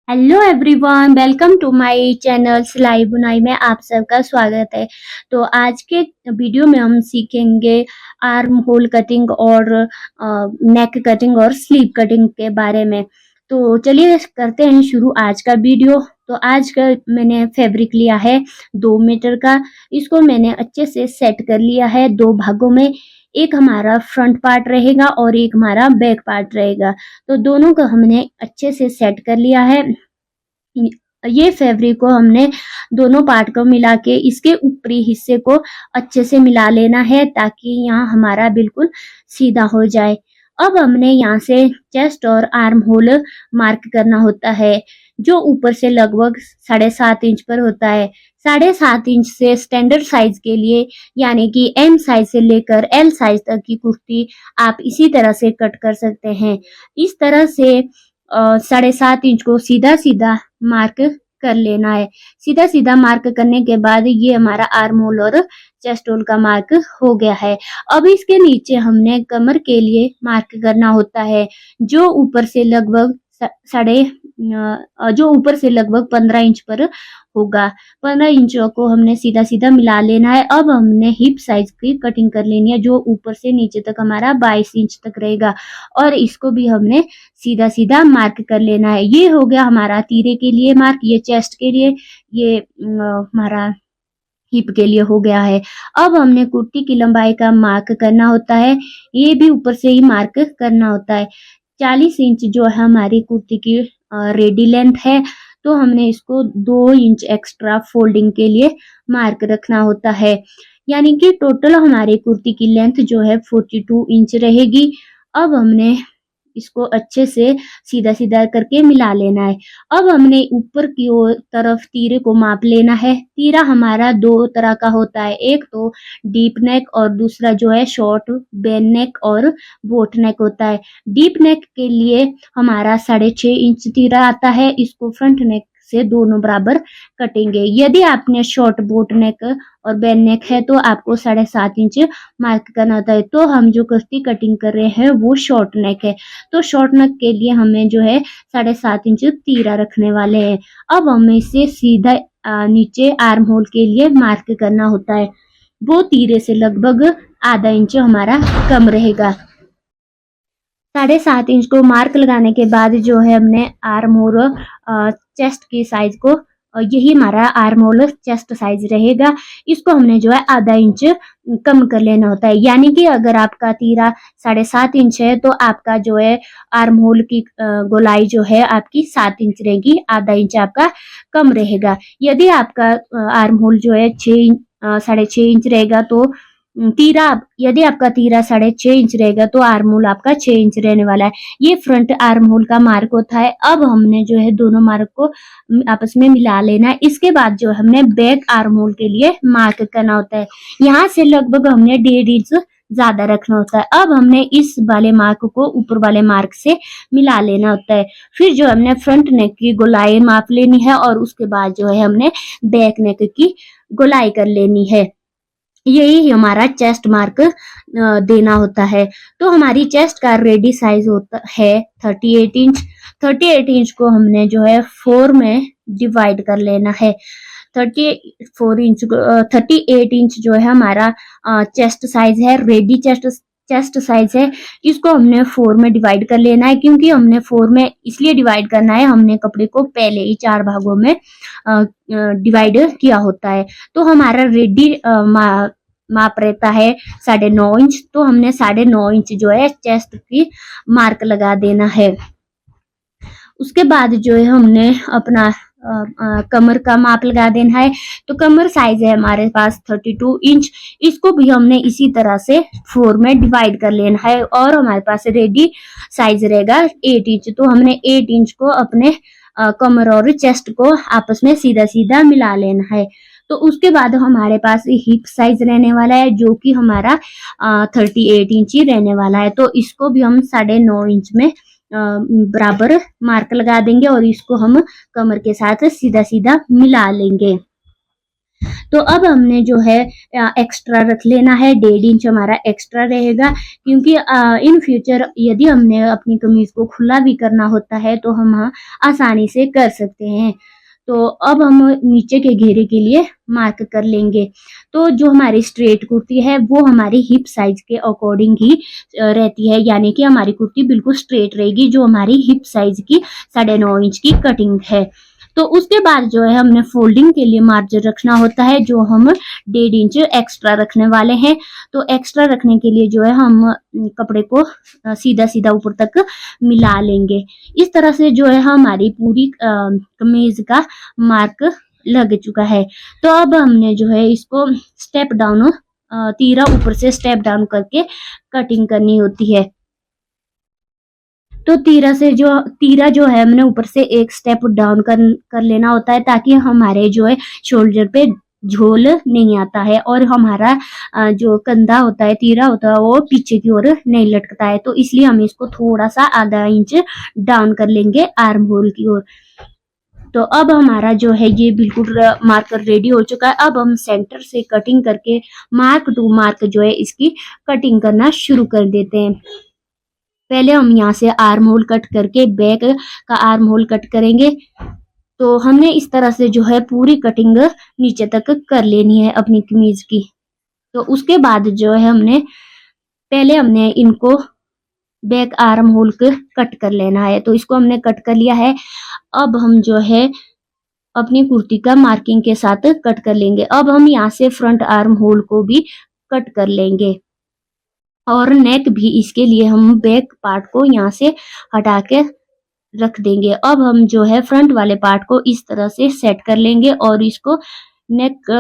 Hello everyone, welcome to my channel सिलाई बुनाई में आप सबका स्वागत है। तो आज के वीडियो में हम सीखेंगे आर्म होल कटिंग और नेक कटिंग और स्लीव कटिंग के बारे में। तो चलिए करते हैं शुरू आज का वीडियो। तो आज का मैंने फैब्रिक लिया है 2 मीटर का। इसको मैंने अच्छे से सेट कर लिया है दो भागों में। एक हमारा फ्रंट पार्ट रहेगा और एक हमारा बैक पार्ट रहेगा। तो दोनों को हमने अच्छे से सेट कर लिया है। ये फैब्रिक को हमने दोनों पार्ट को मिला के इसके ऊपरी हिस्से को अच्छे से मिला लेना है ताकि यहाँ हमारा बिल्कुल सीधा हो जाए। अब हमने यहाँ से चेस्ट और आर्म होल मार्क करना होता है जो ऊपर से लगभग 7.5 इंच पर होता है। 7.5 इंच से स्टैंडर्ड साइज के लिए यानी कि एम साइज से लेकर एल साइज तक की कुर्ती आप इसी तरह से कट कर सकते हैं। इस तरह से 7.5 इंच को सीधा सीधा मार्क कर लेना है। सीधा सीधा मार्क करने के बाद ये हमारा आर्म होल और चेस्ट होल का मार्क हो गया है। अब इसके नीचे हमने कमर के लिए मार्क करना होता है जो ऊपर से लगभग 15 इंच पर होगा। 15 इंचों को हमने सीधा सीधा मिला लेना है। अब हमने हिप साइज की कटिंग कर लेनी है जो ऊपर से नीचे तक हमारा 22 इंच तक रहेगा और इसको भी हमने सीधा सीधा मार्क कर लेना है। ये हो गया हमारा तीरे के लिए मार्क, ये चेस्ट के लिए, ये हमारा हिप के लिए हो गया है। अब हमने कुर्ती की लंबाई का मार्क करना होता है। ये भी ऊपर से ही मार्क करना होता है। 40 इंच जो है हमारी कुर्ती की रेडी लेंथ है, तो हमने इसको 2 इंच एक्स्ट्रा फोल्डिंग के लिए मार्क रखना होता है। यानी कि टोटल हमारी कुर्ती की लेंथ जो है 42 इंच रहेगी। अब हमने इसको अच्छे से सीधा सीधा करके मिला लेना है। अब हमने ऊपर की ओर तरफ तीरे को माप लेना है। तीरा हमारा दो तरह का होता है, एक तो डीप नेक और दूसरा जो है शॉर्ट बेन नेक और बोट नेक होता है। डीप नेक के लिए हमारा 6.5 इंच तीरा आता है। इसको फ्रंट नेक से दोनों बराबर कटेंगे। यदि आपने शॉर्ट बोट नेक और बेन नेक है तो आपको 7.5 इंच मार्क करना होता है। तो हम जो कुर्ती कटिंग कर रहे हैं वो शॉर्ट नेक है, तो शॉर्ट नेक के लिए हमें जो है 7.5 इंच तीरा रखने वाले हैं। अब हमें इसे सीधा नीचे आर्म होल के लिए मार्क करना होता है। वो तीरे से लगभग आधा इंच हमारा कम रहेगा। 7.5 इंच को मार्क लगाने के बाद जो है हमने आर्म होल चेस्ट की साइज को, यही हमारा आर्म होल चेस्ट साइज रहेगा। इसको हमने जो है आधा इंच कम कर लेना होता है। यानी कि अगर आपका तीरा 7.5 इंच है तो आपका जो है आर्म होल की गोलाई जो है आपकी 7 इंच रहेगी, आधा इंच आपका कम रहेगा। यदि आपका आर्म होल जो है 6.5 इंच रहेगा तो तीरा, यदि आपका तीरा 6.5 इंच रहेगा तो आर्म होल आपका 6 इंच रहने वाला है। ये फ्रंट आर्म होल का मार्क होता है। अब हमने जो है दोनों मार्क को आपस में मिला लेना है। इसके बाद जो हमने बैक आर्म होल के लिए मार्क करना होता है। यहाँ से लगभग हमने 1.5 इंच ज्यादा रखना होता है। अब हमने इस वाले मार्क को ऊपर वाले मार्क से मिला लेना होता है। फिर जो हमने फ्रंट नेक की गोलाई माप लेनी है और उसके बाद जो है हमने बैक नेक की गोलाई कर लेनी है। यही हमारा चेस्ट मार्क देना होता है। तो हमारी चेस्ट का रेडी साइज होता है 38 इंच। 38 इंच को हमने जो है 4 में डिवाइड कर लेना है। 38 इंच जो है हमारा चेस्ट साइज है, रेडी चेस्ट साइज है। इसको हमने 4 में डिवाइड कर लेना है, क्योंकि हमने 4 में इसलिए डिवाइड करना है, हमने कपड़े को पहले ही 4 भागों में डिवाइड किया होता है। तो हमारा रेडी माप रहता है 9.5 इंच। तो हमने 9.5 इंच जो है चेस्ट की मार्क लगा देना है। उसके बाद जो है हमने अपना कमर का माप लगा देना है। तो कमर साइज है हमारे पास 32 इंच। इसको भी हमने इसी तरह से 4 में डिवाइड कर लेना है और हमारे पास रेडी साइज रहेगा 8 इंच। तो हमने 8 इंच को अपने कमर और चेस्ट को आपस में सीधा सीधा मिला लेना है। तो उसके बाद हमारे पास हिप साइज रहने वाला है जो कि हमारा 38 इंच ही रहने वाला है। तो इसको भी हम 9.5 इंच में बराबर मार्क लगा देंगे और इसको हम कमर के साथ सीधा सीधा मिला लेंगे। तो अब हमने जो है एक्स्ट्रा रख लेना है, 1.5 इंच हमारा एक्स्ट्रा रहेगा, क्योंकि इन फ्यूचर यदि हमने अपनी कमीज को खुला भी करना होता है तो हम आसानी से कर सकते हैं। तो अब हम नीचे के घेरे के लिए मार्क कर लेंगे। तो जो हमारी स्ट्रेट कुर्ती है वो हमारी हिप साइज के अकॉर्डिंग ही रहती है, यानी कि हमारी कुर्ती बिल्कुल स्ट्रेट रहेगी जो हमारी हिप साइज की 9.5 इंच की कटिंग है। तो उसके बाद जो है हमने फोल्डिंग के लिए मार्जिन रखना होता है, जो हम 1.5 इंच एक्स्ट्रा रखने वाले हैं। तो एक्स्ट्रा रखने के लिए जो है हम कपड़े को सीधा सीधा ऊपर तक मिला लेंगे। इस तरह से जो है हमारी पूरी कमीज का मार्क लग चुका है। तो अब हमने जो है इसको स्टेप डाउन, तीरा ऊपर से स्टेप डाउन करके कटिंग करनी होती है। तो तीरा जो है हमने ऊपर से एक स्टेप डाउन कर लेना होता है, ताकि हमारे जो है शोल्डर पे झोल नहीं आता है और हमारा जो कंधा होता है, तीरा होता है, वो पीछे की ओर नहीं लटकता है। तो इसलिए हम इसको थोड़ा सा आधा इंच डाउन कर लेंगे आर्म होल की ओर। तो अब हमारा जो है ये बिल्कुल मार्कर रेडी हो चुका है। अब हम सेंटर से कटिंग करके मार्क टू मार्क जो है इसकी कटिंग करना शुरू कर देते हैं। पहले हम यहाँ से आर्म होल कट करके बैक का आर्म होल कट करेंगे। तो हमने इस तरह से जो है पूरी कटिंग नीचे तक कर लेनी है अपनी कमीज की। तो उसके बाद जो है पहले हमने इनको बैक आर्म होल कट कर लेना है। तो इसको हमने कट कर लिया है। अब हम जो है अपनी कुर्ती का मार्किंग के साथ कट कर लेंगे। अब हम यहाँ से फ्रंट आर्म होल को भी कट कर लेंगे और नेक भी, इसके लिए हम बैक पार्ट को यहाँ से हटा के रख देंगे। अब हम जो है फ्रंट वाले पार्ट को इस तरह से सेट कर लेंगे और इसको नेक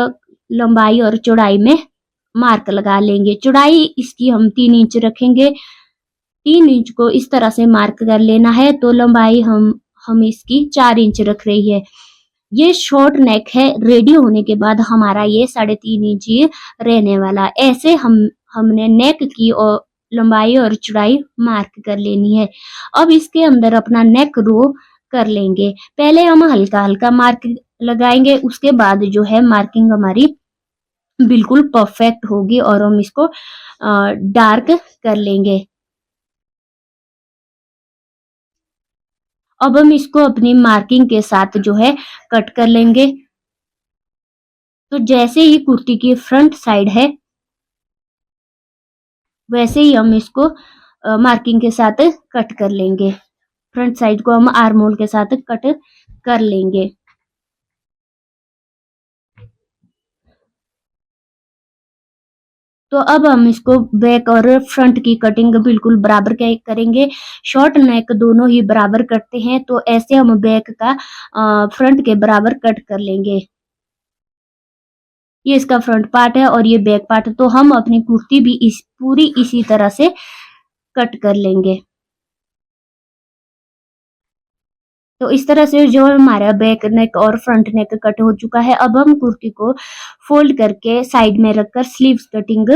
लंबाई और चौड़ाई में मार्क लगा लेंगे। चौड़ाई इसकी हम 3 इंच रखेंगे। 3 इंच को इस तरह से मार्क कर लेना है। तो लंबाई हम इसकी 4 इंच रख रही है। ये शॉर्ट नेक है। रेडी होने के बाद हमारा ये 3.5 इंच ही रहने वाला। ऐसे हमने नेक की और लंबाई और चौड़ाई मार्क कर लेनी है। अब इसके अंदर अपना नेक रो कर लेंगे। पहले हम हल्का हल्का मार्क लगाएंगे, उसके बाद जो है मार्किंग हमारी बिल्कुल परफेक्ट होगी और हम इसको डार्क कर लेंगे। अब हम इसको अपनी मार्किंग के साथ जो है कट कर लेंगे। तो जैसे ही कुर्ती की फ्रंट साइड है वैसे ही हम इसको मार्किंग के साथ कट कर लेंगे। फ्रंट साइड को हम आर्म होल के साथ कट कर लेंगे। तो अब हम इसको बैक और फ्रंट की कटिंग बिल्कुल बराबर करेंगे। शॉर्ट नेक दोनों ही बराबर कटते हैं, तो ऐसे हम बैक का फ्रंट के बराबर कट कर लेंगे। ये इसका फ्रंट पार्ट है और ये बैक पार्ट। तो हम अपनी कुर्ती भी पूरी इसी तरह से कट कर लेंगे। तो इस तरह से जो हमारा बैक नेक और फ्रंट नेक कट हो चुका है। अब हम कुर्ती को फोल्ड करके साइड में रखकर स्लीव्स कटिंग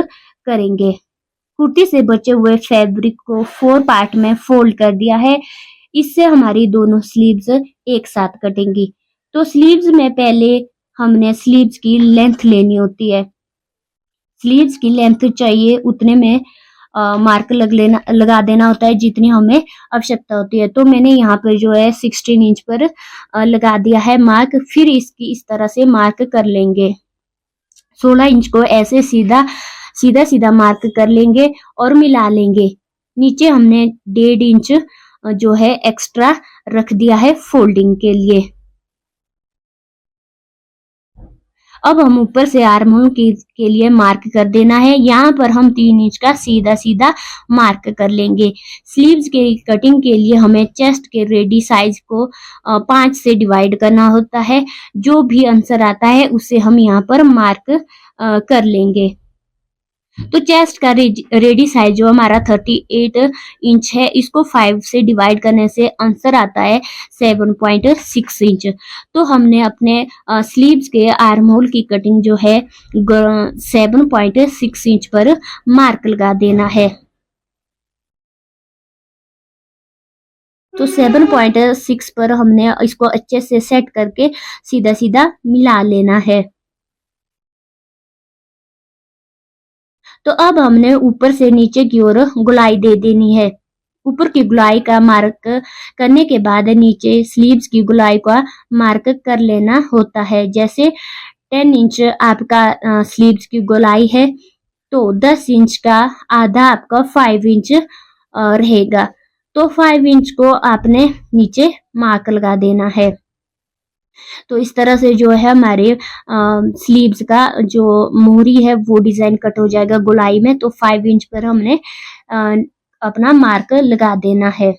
करेंगे। कुर्ती से बचे हुए फैब्रिक को 4 पार्ट में फोल्ड कर दिया है। इससे हमारी दोनों स्लीव्स एक साथ कटेंगी। तो स्लीव्स में पहले हमने स्लीव्स की लेंथ लेनी होती है। स्लीव्स की लेंथ चाहिए उतने में मार्क लगा देना होता है जितनी हमें आवश्यकता होती है। तो मैंने यहाँ पर जो है 16 इंच पर लगा दिया है मार्क। फिर इसकी इस तरह से मार्क कर लेंगे। 16 इंच को ऐसे सीधा सीधा मार्क कर लेंगे और मिला लेंगे। नीचे हमने 1.5 इंच जो है एक्स्ट्रा रख दिया है फोल्डिंग के लिए। अब हम ऊपर से आर्म होल के लिए मार्क कर देना है। यहाँ पर हम 3 इंच का सीधा मार्क कर लेंगे। स्लीव्स के कटिंग के लिए हमें चेस्ट के रेडी साइज को 5 से डिवाइड करना होता है। जो भी आंसर आता है उसे हम यहाँ पर मार्क कर लेंगे। तो चेस्ट का रेडी साइज जो हमारा 38 इंच है, इसको 5 से डिवाइड करने से आंसर आता है 7.6 इंच। तो हमने अपने स्लीव्स के आर्म होल की कटिंग जो है 7.6 इंच पर मार्क लगा देना है। तो 7.6 पर हमने इसको अच्छे से सेट करके सीधा मिला लेना है। तो अब हमने ऊपर से नीचे की ओर गुलाई दे देनी है। ऊपर की गुलाई का मार्क करने के बाद नीचे स्लीव्स की गुलाई का मार्क कर लेना होता है। जैसे 10 इंच आपका स्लीव्स की गोलाई है तो 10 इंच का आधा आपका 5 इंच रहेगा। तो 5 इंच को आपने नीचे मार्क लगा देना है। तो इस तरह से जो है हमारे स्लीव्स का जो मोहरी है वो डिजाइन कट हो जाएगा गोलाई में। तो 5 इंच पर हमने अपना मार्क लगा देना है।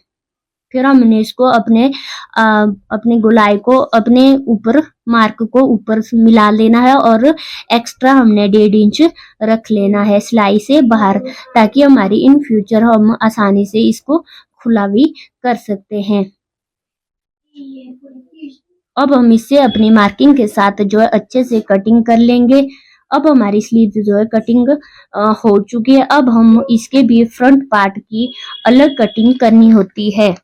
फिर हमने इसको अपने गोलाई को अपने ऊपर मार्क को ऊपर मिला लेना है और एक्स्ट्रा हमने 1.5 इंच रख लेना है सिलाई से बाहर, ताकि हमारी इन फ्यूचर हम आसानी से इसको खुला भी कर सकते हैं। अब हम इसे अपनी मार्किंग के साथ जो है अच्छे से कटिंग कर लेंगे। अब हमारी स्लीव जो है कटिंग हो चुकी है। अब हम इसके भी फ्रंट पार्ट की अलग कटिंग करनी होती है।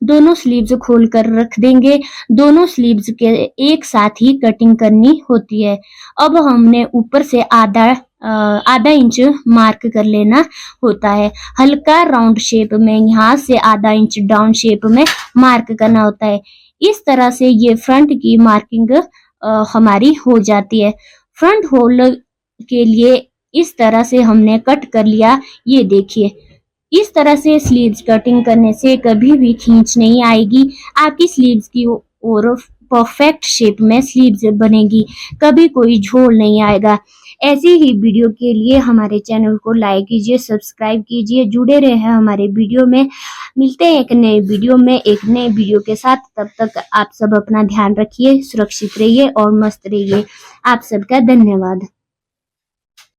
दोनों स्लीव्स खोल कर रख देंगे। दोनों स्लीव्स के एक साथ ही कटिंग करनी होती है। अब हमने ऊपर से आधा इंच मार्क कर लेना होता है। हल्का राउंड शेप में यहाँ से आधा इंच डाउन शेप में मार्क करना होता है। इस तरह से ये फ्रंट की मार्किंग हमारी हो जाती है। फ्रंट होल के लिए इस तरह से हमने कट कर लिया। ये देखिए, इस तरह से स्लीव्स कटिंग करने से कभी भी खींच नहीं आएगी। आपकी स्लीव्स की और परफेक्ट शेप में स्लीव्स बनेगी, कभी कोई झोल नहीं आएगा। ऐसी ही वीडियो के लिए हमारे चैनल को लाइक कीजिए, सब्सक्राइब कीजिए, जुड़े रहे हैं हमारे वीडियो में। मिलते हैं एक नए वीडियो में एक नए वीडियो के साथ। तब तक आप सब अपना ध्यान रखिए, सुरक्षित रहिए और मस्त रहिए। आप सबका धन्यवाद।